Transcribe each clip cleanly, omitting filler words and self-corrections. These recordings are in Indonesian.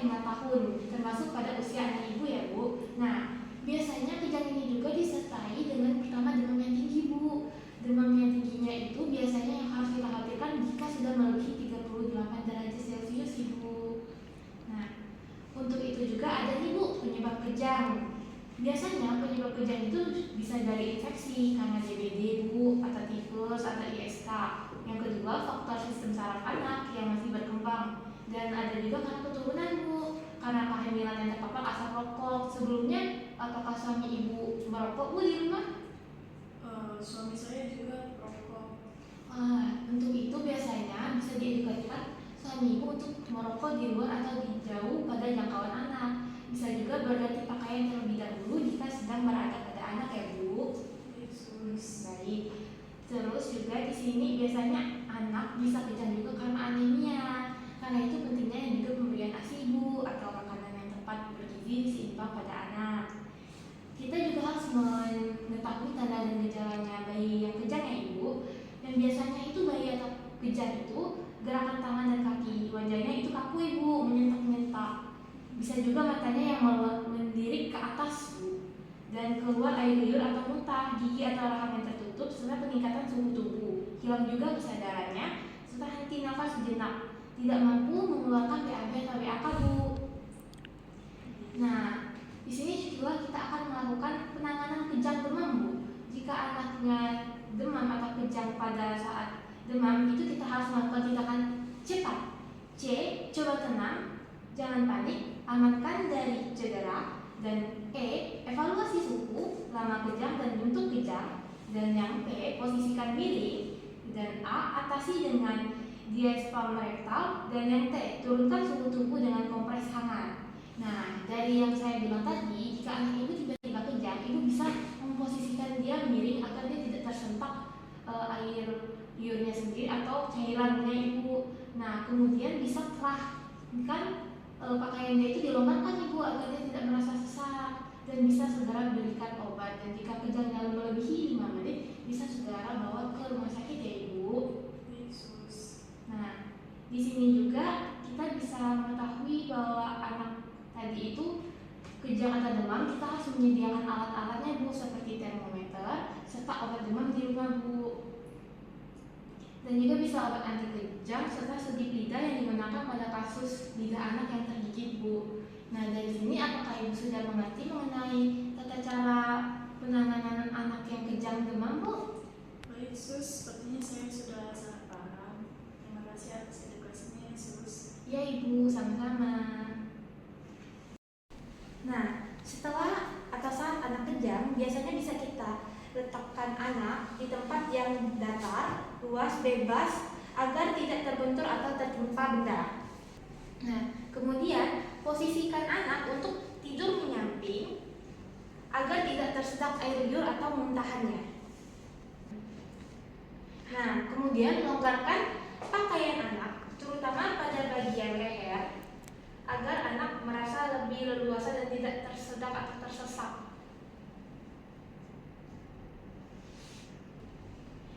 5 tahun, termasuk pada usia anak ibu ya Bu. Nah, biasanya kejang ini juga disertai dengan pertama demam yang tinggi Bu. Demam yang tingginya itu biasanya yang harus kita khawatirkan jika sudah melebihi 38 derajat Celcius Ibu. Nah, untuk itu juga ada nih Bu penyebab kejang. Biasanya penyebab kejang itu bisa dari infeksi karena DBD Bu, atau tifus, atau ISK. Yang kedua, faktor sistem saraf anak yang masih berkembang. Dan ada juga karena keturunan Bu, karena kehamilan yang terpapar asap rokok. Sebelumnya, apakah suami ibu merokok Bu di rumah? Suami saya juga perokok. Untuk itu biasanya bisa diedukasikan suami ibu untuk merokok di luar atau di jauh pada jangkauan anak. Bisa juga berganti pakaian terlebih dahulu jika sedang berada pada anak ya Bu. Baik. Terus juga di sini biasanya anak bisa kejang juga karena anemia. Karena itu pentingnya juga pemberian ASI ibu atau makanan yang tepat bergizi seimbang pada anak. Kita juga harus mengetahui tanda dan gejalanya bayi yang kejang ya ibu. Dan biasanya itu bayi atau kejang itu gerakan tangan dan kaki, wajahnya itu kaku ibu, menyentak-nyentak. Bisa juga matanya yang melirik ke atas Bu, dan keluar air liur atau muntah, gigi atau rahang yang tertutup, serta peningkatan suhu tubuh. Hilang juga kesadarannya, serta henti nafas sejenak, tidak mampu mengeluarkan BAB atau BAK Bu. Nah, di sini juga kita akan melakukan penanganan kejang demam Bu. Jika anaknya demam atau kejang pada saat demam, itu kita harus melakukan tindakan cepat. C. Coba tenang, jangan panik, amankan dari cedera. Dan E. Evaluasi suhu, lama kejang dan bentuk kejang. Dan yang P. Posisikan miring. Dan A. Atasi dengan diaphragma rektal. Dan yang T. Turunkan suhu tubuh dengan kompres hangat. Nah, dari yang saya bilang tadi, jika anak ibu tiba-tiba kejang, ibu bisa memposisikan dia miring agar dia tidak tersentak air liurnya sendiri atau cairannya ibu. Nah, kemudian bisa kerahkan pakaiannya itu dilonggarkan ibu agar dia tidak merasa sesak, dan bisa segera berikan obat. Dan jika kejangnya melebihi 5 menit, bisa segera bawa ke rumah sakit ya ibu. Nah, di sini juga kita bisa mengetahui bahwa anak tadi itu kejang atau demam, kita harus menyediakan alat-alatnya Bu, seperti termometer serta obat demam di rumah Bu. Dan juga bisa obat anti kejang serta sedih lidah yang digunakan pada kasus lidah anak yang tergigit Bu. Nah, dari sini apakah ibu sudah mengerti mengenai tata cara penanganan anak yang kejang demam Bu? Baik Sus, sepertinya saya sudah sangat paham. Terima kasih atas edukasinya Sus. Ya Ibu, sama-sama. Nah, setelah atau saat anak kejang, biasanya bisa kita letakkan anak di tempat yang datar, luas, bebas, agar tidak terbentur atau tertimpa benda. Nah, kemudian posisikan anak untuk tidur menyamping agar tidak tersedak air liur atau muntahannya. Nah, kemudian longgarkan pakaian anak, terutama pada bagian leher, agar anak merasa lebih leluasa dan tidak tersedak atau tersesak.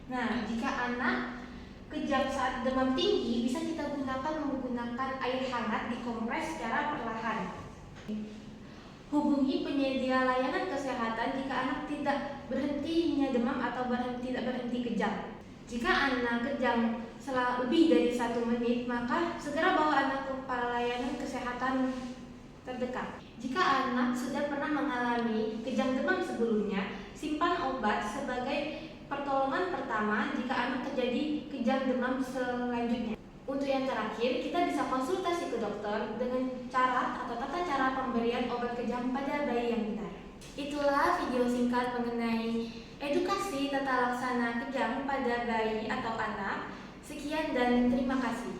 Nah, jika anak kejang saat demam tinggi, bisa kita menggunakan air hangat dikompres secara perlahan. Hubungi penyedia layanan kesehatan jika anak tidak berhentinya demam atau tidak berhenti kejang. Jika anak kejang lebih dari 1 menit, maka segera bawa anak ke layanan kesehatan terdekat. Jika anak sudah pernah mengalami kejang demam sebelumnya, simpan obat sebagai pertolongan pertama jika anak terjadi kejang demam selanjutnya. Untuk yang terakhir, kita bisa konsultasi ke dokter dengan cara atau tata cara pemberian obat kejang pada bayi yang benar. Itulah video singkat mengenai edukasi tata laksana kejang pada bayi atau anak. Sekian dan terima kasih.